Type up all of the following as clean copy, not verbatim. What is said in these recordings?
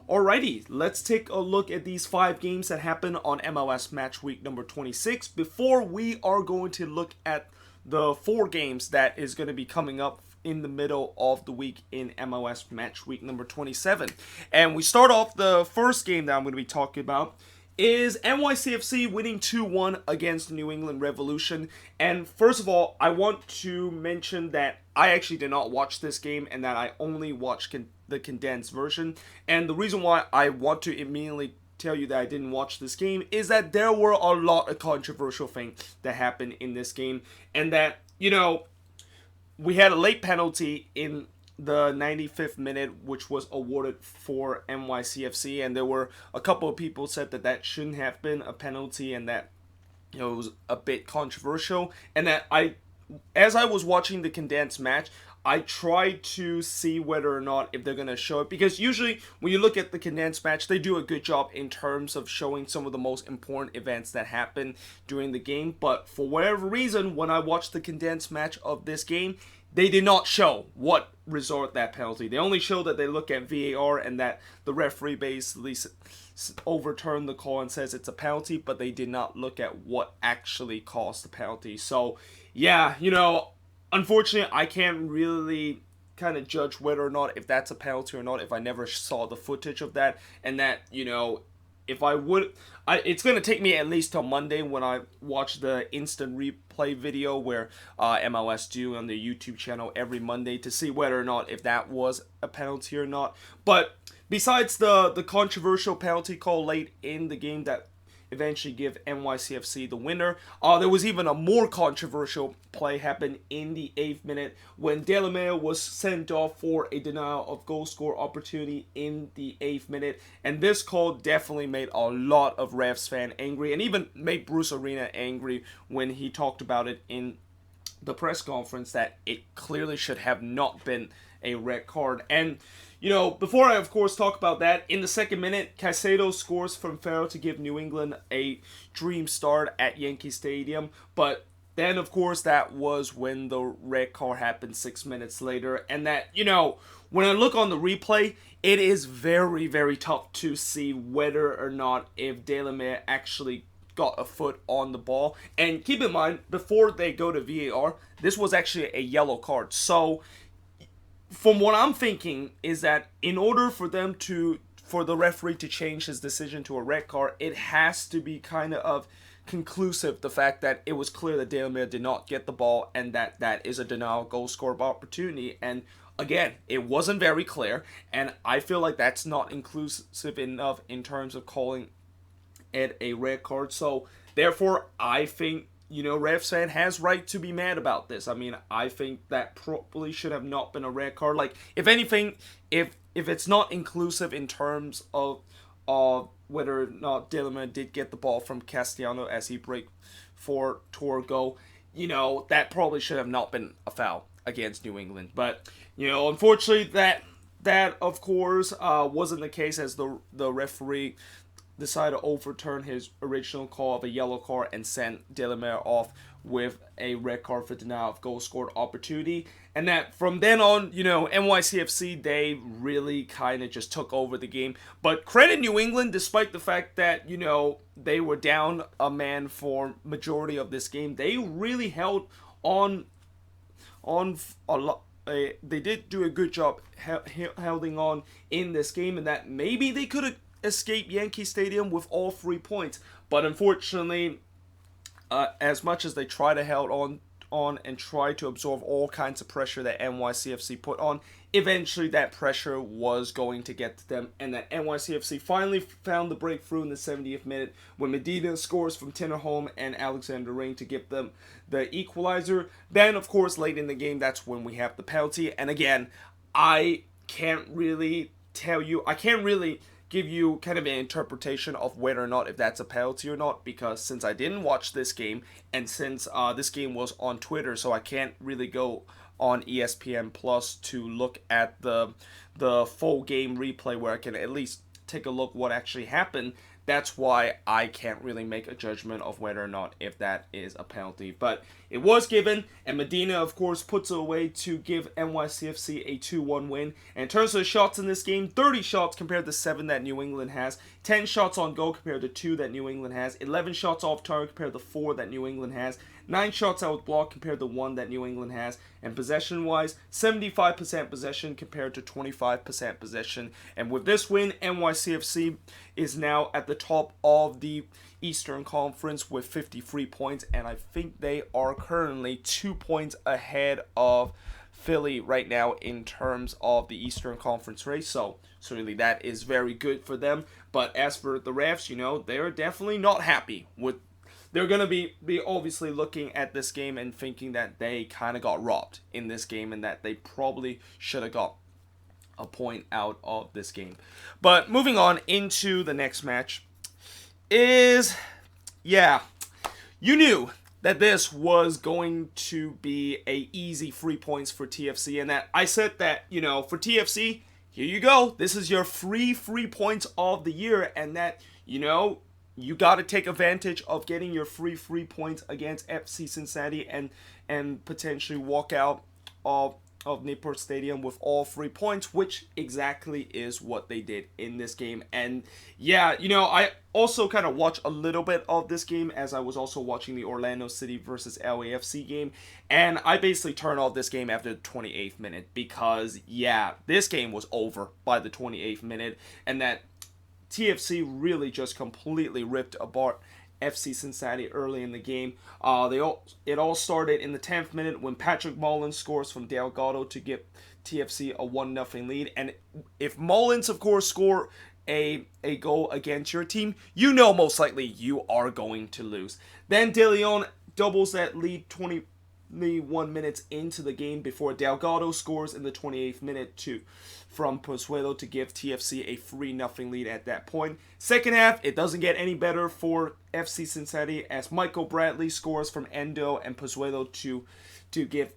Alrighty, let's take a look at these 5 games that happened on MLS Matchweek number 26 before we are going to look at the 4 games that is going to be coming up in the middle of the week in MLS Matchweek number 27. And we start off the first game that I'm going to be talking about is NYCFC winning 2-1 against the New England Revolution. And first of all, I want to mention that I actually did not watch this game and that I only watched the condensed version. And the reason why I want to immediately tell you that I didn't watch this game is that there were a lot of controversial things that happened in this game. And that, we had a late penalty in the 95th minute, which was awarded for NYCFC, and there were a couple of people said that shouldn't have been a penalty, and that it was a bit controversial, and that as I was watching the condensed match, I tried to see whether or not if they're going to show it, because usually when you look at the condensed match, they do a good job in terms of showing some of the most important events that happen during the game, but for whatever reason, when I watched the condensed match of this game, they did not show what result that penalty. They only show that they look at VAR and that the referee basically overturned the call and says it's a penalty, but they did not look at what actually caused the penalty. So, yeah, unfortunately, I can't really kind of judge whether or not if that's a penalty or not if I never saw the footage of that, and that, if I would, it's going to take me at least till Monday when I watch the instant replay video where MLS do on their YouTube channel every Monday to see whether or not if that was a penalty or not. But besides the controversial penalty call late in the game that eventually give NYCFC the winner, there was even a more controversial play happen in the 8th minute when Delamere was sent off for a denial of goal score opportunity in the 8th minute, and this call definitely made a lot of Revs fan angry, and even made Bruce Arena angry when he talked about it in the press conference that it clearly should have not been a red card. And before I, of course, talk about that, in the 2nd minute, Caicedo scores from Ferro to give New England a dream start at Yankee Stadium. But then, of course, that was when the red card happened 6 minutes later. And that, when I look on the replay, it is very, very tough to see whether or not if Delamere actually got a foot on the ball. And keep in mind, before they go to VAR, this was actually a yellow card. So from what I'm thinking is that in order for the referee to change his decision to a red card, it has to be kind of conclusive, the fact that it was clear that Delamere did not get the ball and that is a denial of goal score opportunity. And again, it wasn't very clear, and I feel like that's not inclusive enough in terms of calling it a red card. So therefore, I think Revs fan has right to be mad about this. I mean, I think that probably should have not been a red card. Like, if anything, if it's not inclusive in terms of whether or not Delamere did get the ball from Castellano as he break for Torgo, that probably should have not been a foul against New England. But, unfortunately, that of course wasn't the case, as the referee decided to overturn his original call of a yellow card and sent Delamere off with a red card for denial of goal scored opportunity. And that from then on, NYCFC, they really kind of just took over the game. But credit New England, despite the fact that, they were down a man for majority of this game. They really held on a lot. They did do a good job holding on in this game, and that maybe they could have escape Yankee Stadium with all 3 points, but unfortunately, as much as they try to hold on and try to absorb all kinds of pressure that NYCFC put on, eventually that pressure was going to get to them, and that NYCFC finally found the breakthrough in the 70th minute when Medina scores from Tinnerholm and Alexander Rain to give them the equalizer. Then, of course, late in the game, that's when we have the penalty, and again, I can't really give you kind of an interpretation of whether or not if that's a penalty or not, because since I didn't watch this game, and since this game was on Twitter, so I can't really go on ESPN Plus to look at the full game replay where I can at least take a look what actually happened. that's why I can't really make a judgment of whether or not if that is a penalty. But it was given, and Medina, of course, puts it away to give NYCFC a 2-1 win. And in terms of the shots in this game, 30 shots compared to 7 that New England has, 10 shots on goal compared to 2 that New England has, 11 shots off target compared to 4 that New England has, 9 shots out blocked compared to 1 that New England has, and possession-wise, 75% possession compared to 25% possession. And with this win, NYCFC is now at the top of the Eastern Conference with 53 points, and I think they are currently 2 points ahead of Philly right now in terms of the Eastern Conference race. So certainly that is very good for them. But as for the refs, they're definitely not happy with. They're going to be obviously looking at this game and thinking that they kind of got robbed in this game and that they probably should have got a point out of this game. But moving on into the next match is, you knew that this was going to be a easy 3 points for TFC, and that I said that, for TFC, here you go. This is your free 3 points of the year, and that, you got to take advantage of getting your free 3 points against FC Cincinnati and potentially walk out of Newport Stadium with all 3 points, which exactly is what they did in this game. And I also kind of watched a little bit of this game as I was also watching the Orlando City versus LAFC game, and I basically turned off this game after the 28th minute because, this game was over by the 28th minute, and that TFC really just completely ripped apart FC Cincinnati early in the game. It all started in the 10th minute when Patrick Mullins scores from Delgado to give TFC a 1-0 lead. And if Mullins, of course, score a goal against your team, most likely you are going to lose. Then De Leon doubles that lead 21 minutes into the game before Delgado scores in the 28th minute from Pozuelo to give TFC a 3-0 lead at that point. Second half, it doesn't get any better for FC Cincinnati as Michael Bradley scores from Endo and Pozuelo to give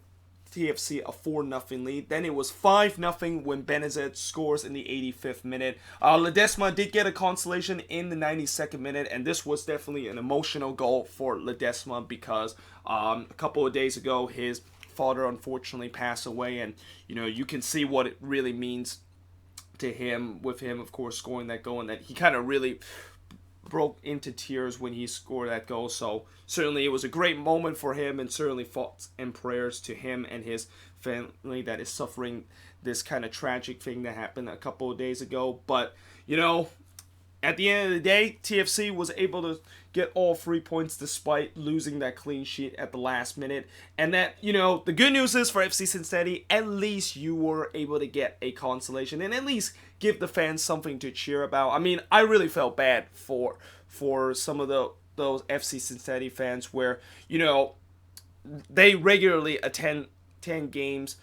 TFC a 4-0 lead. Then it was 5-0 when Benazet scores in the 85th minute. Ledesma did get a consolation in the 92nd minute, and this was definitely an emotional goal for Ledesma because a couple of days ago his father unfortunately passed away, and you can see what it really means to him, with him of course scoring that goal, and that he kind of really broke into tears when he scored that goal. So certainly it was a great moment for him, and certainly thoughts and prayers to him and his family that is suffering this kind of tragic thing that happened a couple of days ago. But at the end of the day, TFC was able to get all 3 points despite losing that clean sheet at the last minute. And that, the good news is for FC Cincinnati, at least you were able to get a consolation and at least give the fans something to cheer about. I mean, I really felt bad for some of those FC Cincinnati fans where, they regularly attend 10 games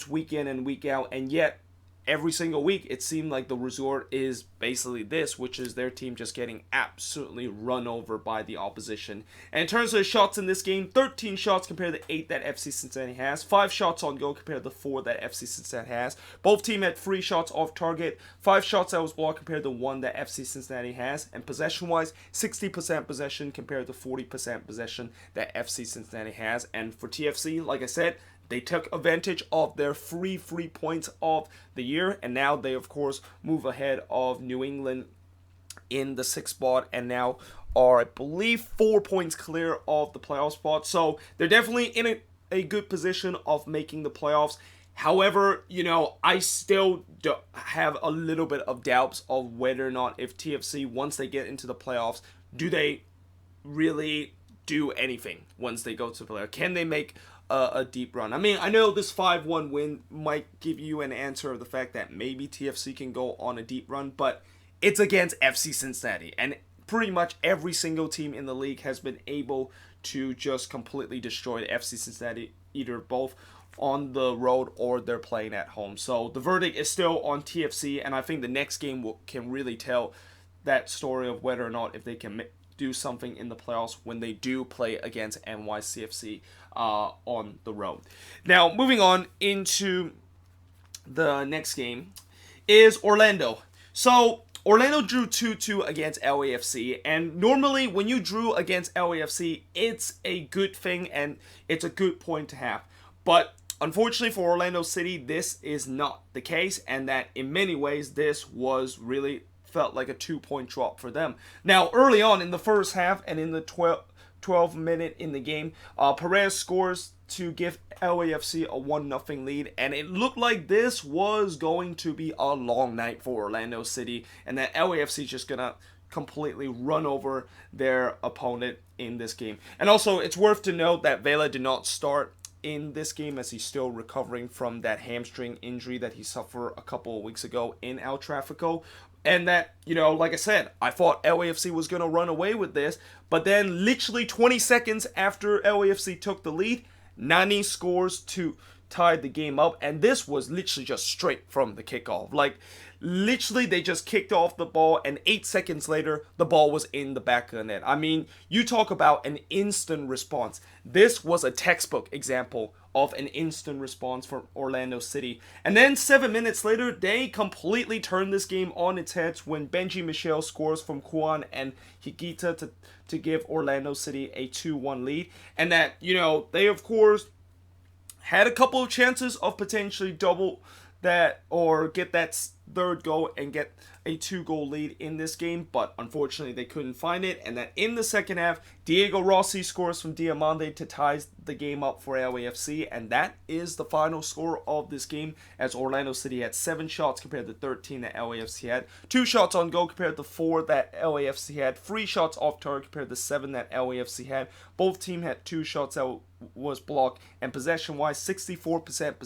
week in and week out, and yet every single week, it seemed like the resort is basically this, which is their team just getting absolutely run over by the opposition. And in terms of the shots in this game, 13 shots compared to 8 that FC Cincinnati has, 5 shots on goal compared to 4 that FC Cincinnati has. Both teams had 3 shots off target, 5 shots that was blocked compared to 1 that FC Cincinnati has. And possession-wise, 60% possession compared to 40% possession that FC Cincinnati has. And for TFC, like I said, they took advantage of their free points of the year, and now they, of course, move ahead of New England in the 6th spot, and now are, I believe, 4 points clear of the playoff spot. So they're definitely in a good position of making the playoffs. However, I still have a little bit of doubts of whether or not if TFC, once they get into the playoffs, do they really do anything once they go to the playoffs? Can they make a deep run? I mean, I know this 5-1 win might give you an answer of the fact that maybe TFC can go on a deep run, but it's against FC Cincinnati, and pretty much every single team in the league has been able to just completely destroy FC Cincinnati, either both on the road or they're playing at home. So the verdict is still on TFC, and I think the next game can really tell that story of whether or not if they can do something in the playoffs when they do play against NYCFC on the road. Now, moving on into the next game is Orlando. So Orlando drew 2-2 against LAFC, and normally when you drew against LAFC, it's a good thing and it's a good point to have. But unfortunately for Orlando City, this is not the case, and that in many ways this was really felt like a 2-point drop for them. Now, early on in the first half and in the 12th minute in the game, Perez scores to give LAFC a 1-0 lead, and it looked like this was going to be a long night for Orlando City, and that LAFC is just gonna completely run over their opponent in this game. And also, it's worth to note that Vela did not start in this game as he's still recovering from that hamstring injury that he suffered a couple of weeks ago in El Tráfico. And that, like I said, I thought LAFC was going to run away with this, but then literally 20 seconds after LAFC took the lead, Nyc scores to tie the game up, and this was literally just straight from the kickoff. Like, literally, they just kicked off the ball, and 8 seconds later, the ball was in the back of the net. I mean, you talk about an instant response. This was a textbook example of an instant response from Orlando City. And then 7 minutes later, they completely turned this game on its head when Benji Michel scores from Kuan and Higuita to give Orlando City a 2-1 lead. And that, they of course had a couple of chances of potentially double that or get that third goal and get a 2-goal lead in this game, but unfortunately they couldn't find it. And then in the second half, Diego Rossi scores from Diamande to tie the game up for LAFC, and that is the final score of this game, as Orlando City had 7 shots compared to 13 that LAFC had, 2 shots on goal compared to 4 that LAFC had, 3 shots off target compared to 7 that LAFC had. Both teams had 2 shots that was blocked, and possession-wise, 64%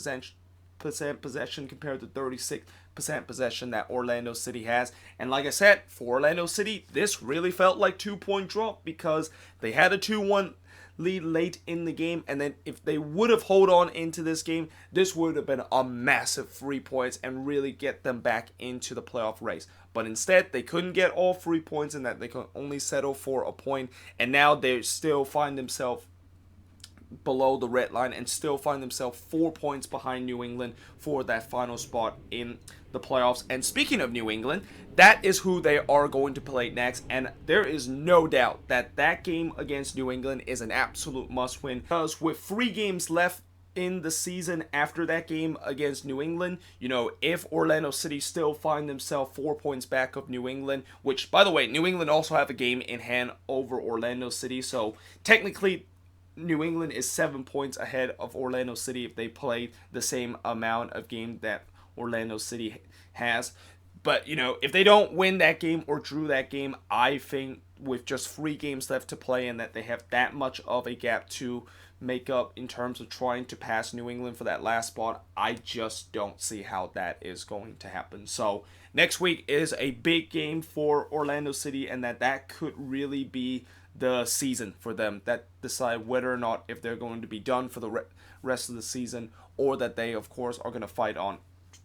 possession compared to 36% possession that Orlando City has. And like I said, for Orlando City, this really felt like 2-point drop because they had a 2-1 lead late in the game, and then if they would have held on into this game, this would have been a massive 3 points and really get them back into the playoff race. But instead, they couldn't get all 3 points, and that they could only settle for a point, and now they still find themselves below the red line and still find themselves 4 points behind New England for that final spot in the playoffs. And speaking of New England, that is who they are going to play next, and there is no doubt that that game against New England is an absolute must-win, because with 3 games left in the season after that game against New England, if Orlando City still find themselves 4 points back of New England, which, by the way, New England also have a game in hand over Orlando City, so technically New England is 7 points ahead of Orlando City if they play the same amount of game that Orlando City has. But, if they don't win that game or drew that game, I think with just 3 games left to play and that they have that much of a gap to make up in terms of trying to pass New England for that last spot, I just don't see how that is going to happen. So next week is a big game for Orlando City, and that could really be the season for them, that decide whether or not if they're going to be done for the rest of the season, or that they of course are going to fight on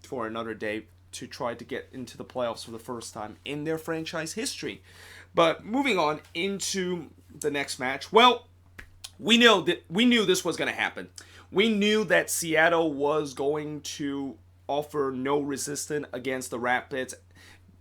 for another day to try to get into the playoffs for the first time in their franchise history. But moving on into the next match, well, we knew this was going to happen. We knew that Seattle was going to offer no resistance against the Rapids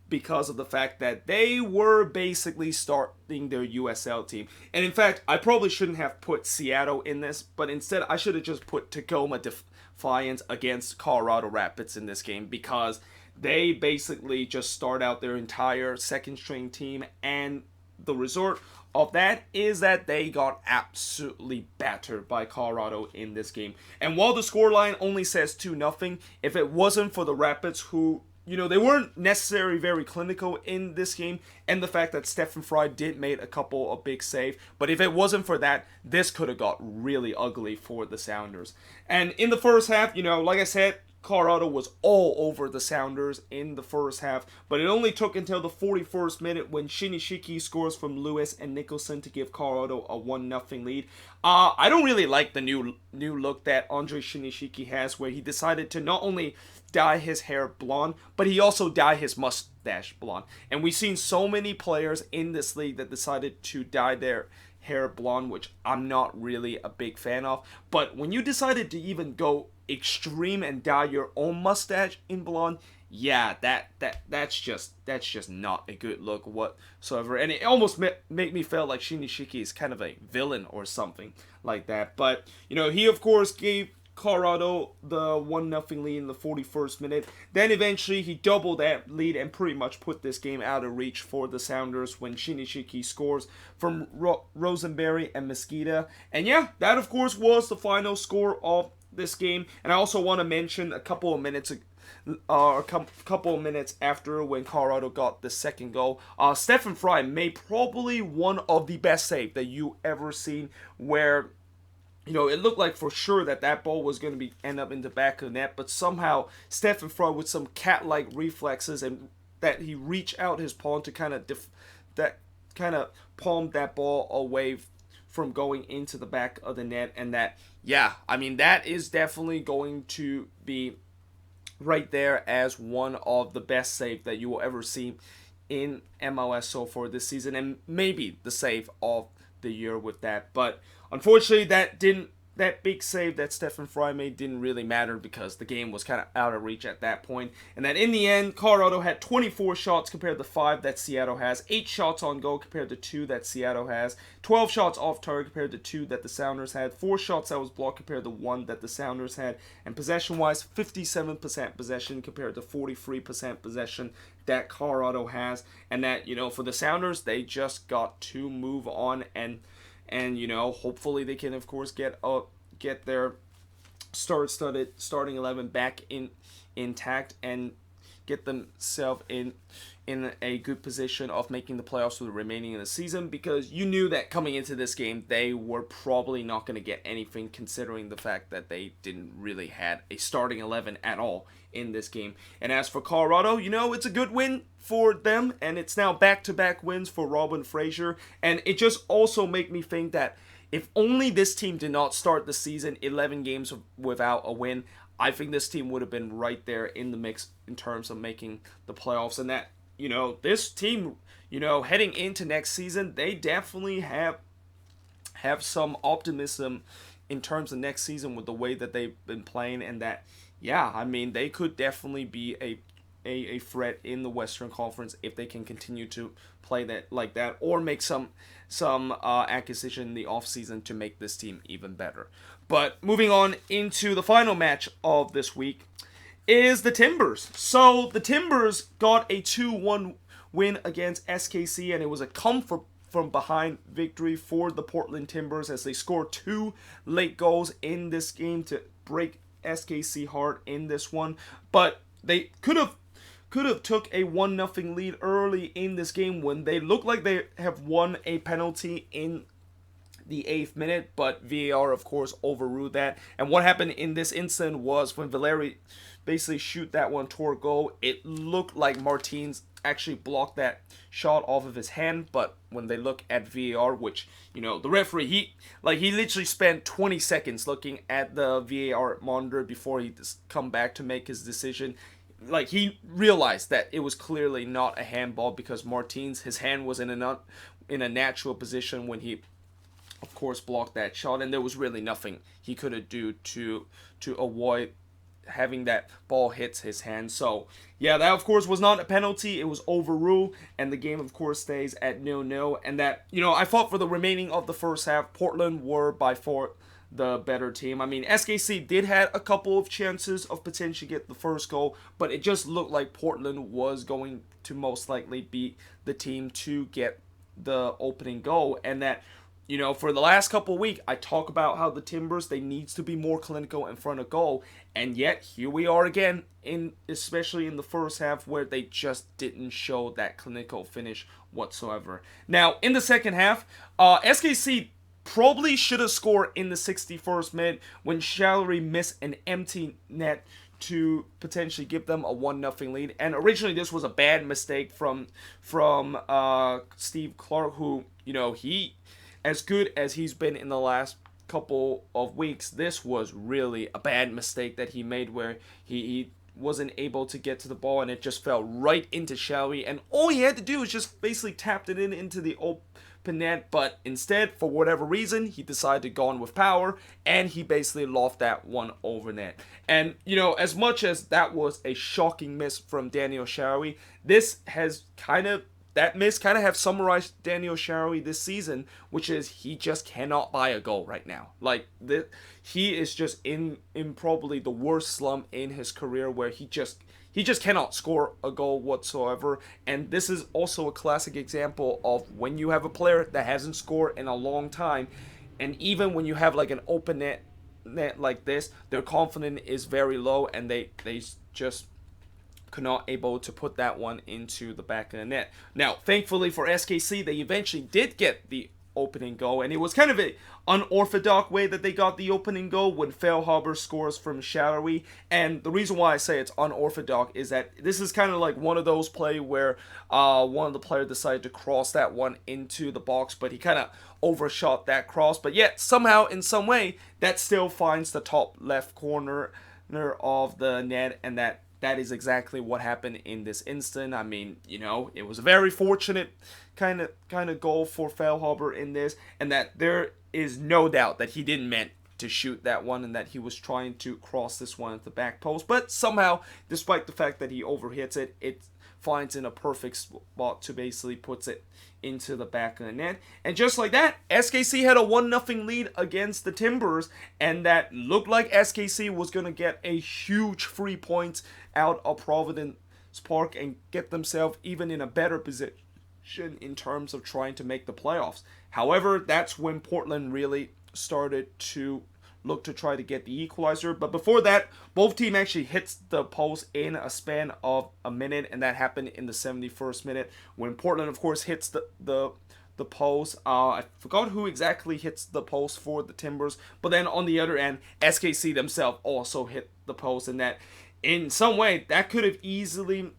because of the fact that they were basically starting their USL team. And in fact, I probably shouldn't have put Seattle in this, but instead I should have just put Tacoma Defiance against Colorado Rapids in this game, because they basically just start out their entire second string team, and the result of that is that they got absolutely battered by Colorado in this game. And while the scoreline only says 2-0, if it wasn't for the Rapids, who they weren't necessarily very clinical in this game, and the fact that Stephen Fry did make a couple of big saves. But if it wasn't for that, this could have got really ugly for the Sounders. And in the first half, like I said, Colorado was all over the Sounders in the first half, but it only took until the 41st minute when Shinishiki scores from Lewis and Nicholson to give Colorado a 1-0 lead. I don't really like the new look that Andre Shinishiki has, where he decided to not only dye his hair blonde, but he also dye his mustache blonde. And we've seen so many players in this league that decided to dye their hair blonde, which I'm not really a big fan of. But when you decided to even go extreme and dye your own mustache in blonde, yeah, that's just not a good look whatsoever, and it almost made me feel like Shinichiki is kind of a villain or something like that. But he of course gave Colorado the 1-0 lead in the 41st minute. Then eventually he doubled that lead and pretty much put this game out of reach for the Sounders when Shinichiki scores from Rosenberry and Mosqueda. And yeah, that of course was the final score of this game. And I also want to mention a couple of minutes after when Colorado got the second goal, Stephen Fry made probably one of the best saves that you ever seen, where it looked like for sure that ball was going to end up in the back of the net, but somehow Stephen Fry with some cat-like reflexes and that he reached out his palm to kind of palm that ball away from going into the back of the net, and that is definitely going to be right there as one of the best saves that you will ever see in MLS so far this season, and maybe the save of the year with that. But unfortunately, that big save that Stephen Fry made didn't really matter because the game was kind of out of reach at that point. And that in the end, Colorado had 24 shots compared to 5 that Seattle has, 8 shots on goal compared to 2 that Seattle has, 12 shots off target compared to 2 that the Sounders had, 4 shots that was blocked compared to 1 that the Sounders had, and possession-wise, 57% possession compared to 43% possession that Colorado has. And that, for the Sounders, they just got to move on and hopefully they can of course get their starting 11 back intact and get themselves in a good position of making the playoffs for the remaining of the season, because you knew that coming into this game they were probably not going to get anything, considering the fact that they didn't really had a starting 11 at all in this game. And as for Colorado, it's a good win for them, and it's now back-to-back wins for Robin Fraser. And it just also made me think that if only this team did not start the season 11 games without a win, I think this team would have been right there in the mix in terms of making the playoffs. And that, this team, heading into next season, they definitely have some optimism in terms of next season with the way that they've been playing, and that, they could definitely be a threat in the Western Conference if they can continue to play that like that, or make some acquisition in the offseason to make this team even better. But moving on into the final match of this week is the Timbers. So the Timbers got a 2-1 win against SKC, and it was a come from behind victory for the Portland Timbers as they scored 2 late goals in this game to break SKC hard in this one. But they could have took a 1-0 lead early in this game when they look like they have won a penalty in the 8th minute, but VAR of course overruled that. And what happened in this incident was when Valeri basically shoot that one toward goal, it looked like Martins actually blocked that shot off of his hand, but when they look at VAR, which, the referee, he literally spent 20 seconds looking at the VAR monitor before he come back to make his decision. He realized that it was clearly not a handball because Martins, his hand was in a natural position when he, of course, blocked that shot, and there was really nothing he could do to avoid having that ball hits his hand. So, yeah, that, of course, was not a penalty. It was overruled, and the game, of course, stays at 0-0. And that, I thought for the remaining of the first half, Portland were by far the better team. SKC did have a couple of chances of potentially get the first goal, but it just looked like Portland was going to most likely be the team to get the opening goal. And that, for the last couple of weeks, I talk about how the Timbers, they needs to be more clinical in front of goal, and yet here we are again, especially in the first half, where they just didn't show that clinical finish whatsoever. Now, in the second half, SKC probably should have scored in the 61st minute when Shallery missed an empty net to potentially give them a 1-0 lead. And originally this was a bad mistake from Steve Clark, who, he, as good as he's been in the last couple of weeks, this was really a bad mistake that he made where he wasn't able to get to the ball and it just fell right into Shallery, and all he had to do was just basically tapped it into the net, but instead, for whatever reason, he decided to go on with power, and he basically lofted that one over net. And, you know, as much as that was a shocking miss from Daniel Shaarawy, that miss kind of have summarized Daniel Shaarawy this season, which is he just cannot buy a goal right now. Like, he is just in probably the worst slump in his career, where he just cannot score a goal whatsoever. And this is also a classic example of when you have a player that hasn't scored in a long time, and even when you have like an open net like this, their confidence is very low, and they just could not able to put that one into the back of the net. Now, thankfully for SKC, they eventually did get the opening goal, and it was kind of an unorthodox way that they got the opening goal when Feilhaber scores from Shaarawy. And the reason why I say it's unorthodox is that this is kind of like one of those play where one of the players decided to cross that one into the box, but he kind of overshot that cross, but yet somehow in some way that still finds the top left corner of the net, and that is exactly what happened in this instant. I mean, you know, it was a very fortunate kind of goal for Feilhaber in this, and that there is no doubt that he didn't meant to shoot that one, and that he was trying to cross this one at the back post. But somehow, despite the fact that he overhits it, it finds in a perfect spot to basically puts it into the back of the net. And just like that, SKC had a 1-0 lead against the Timbers, and that looked like SKC was going to get a huge 3 points out of Providence Park and get themselves even in a better position in terms of trying to make the playoffs. However, that's when Portland really started to look to try to get the equalizer. But before that, both teams actually hits the post in a span of a minute, and that happened in the 71st minute when Portland, of course, hits the post. I forgot who exactly hits the post for the Timbers, but then on the other end, SKC themselves also hit the post, and that in some way that could have easily,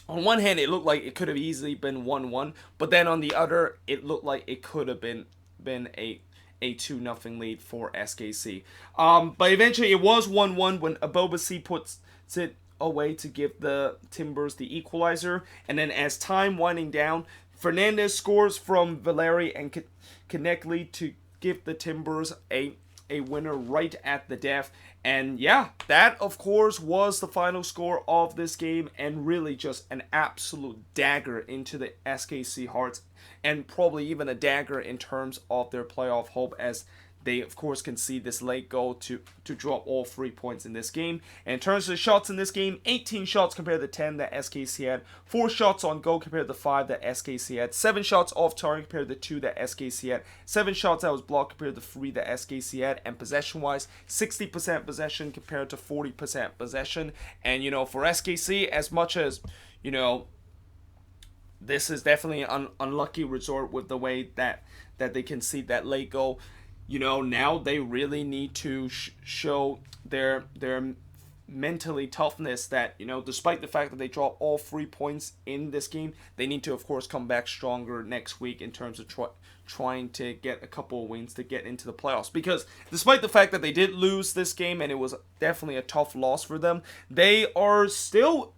on one hand, it looked like it could have easily been 1-1, but then on the other, it looked like it could have been a 2-0 lead for SKC. But eventually it was 1-1 when Abobasi puts it away to give the Timbers the equalizer. And then as time winding down, Fernandez scores from Valeri and Konechny to give the Timbers a winner right at the death. And yeah, that of course was the final score of this game, and really just an absolute dagger into the SKC hearts, and probably even a dagger in terms of their playoff hope, as they of course concede this late goal to drop all 3 points in this game. And in terms of the shots in this game, 18 shots compared to 10 that SKC had, 4 shots on goal compared to 5 that SKC had, 7 shots off target compared to 2 that SKC had, 7 shots that was blocked compared to 3 that SKC had, and possession-wise, 60% possession compared to 40% possession. And, you know, for SKC, as much as, you know, this is definitely an unlucky resort with the way that they concede that late goal, you know, now they really need to show their mentally toughness, that, you know, despite the fact that they dropped all 3 points in this game, they need to of course come back stronger next week in terms of trying to get a couple of wins to get into the playoffs. Because despite the fact that they did lose this game, and it was definitely a tough loss for them, they still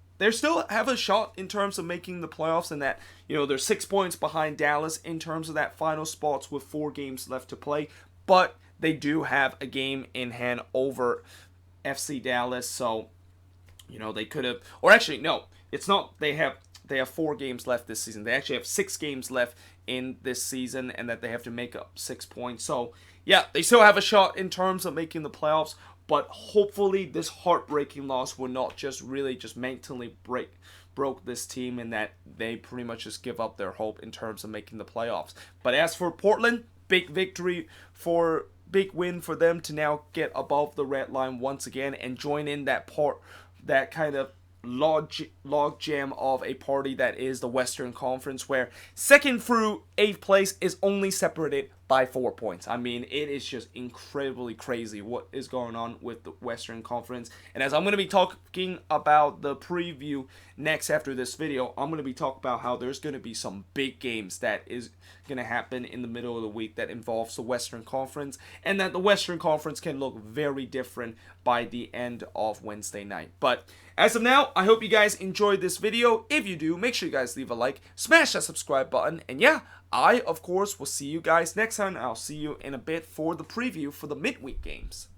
have a shot in terms of making the playoffs, and that, you know, they're 6 points behind Dallas in terms of that final spots with 4 games left to play. But they do have a game in hand over FC Dallas, so, you know, they could have, or actually, no, it's not, they have 4 games left this season. They actually have 6 games left in this season, and that they have to make up 6 points. So, yeah, they still have a shot in terms of making the playoffs, but hopefully this heartbreaking loss will not just really just mentally broke this team, and that they pretty much just give up their hope in terms of making the playoffs. But as for Portland, big win for them to now get above the red line once again and join in that kind of log jam of a party that is the Western Conference, where 2nd through 8th place is only separated by 4 points. I mean, it is just incredibly crazy what is going on with the Western Conference. And as I'm going to be talking about the preview next after this video, I'm going to be talking about how there's going to be some big games that is going to happen in the middle of the week that involves the Western Conference, and that the Western Conference can look very different by the end of Wednesday night. But as of now, I hope you guys enjoyed this video. If you do, make sure you guys leave a like, smash that subscribe button, and yeah, I, of course, will see you guys next time. I'll see you in a bit for the preview for the midweek games.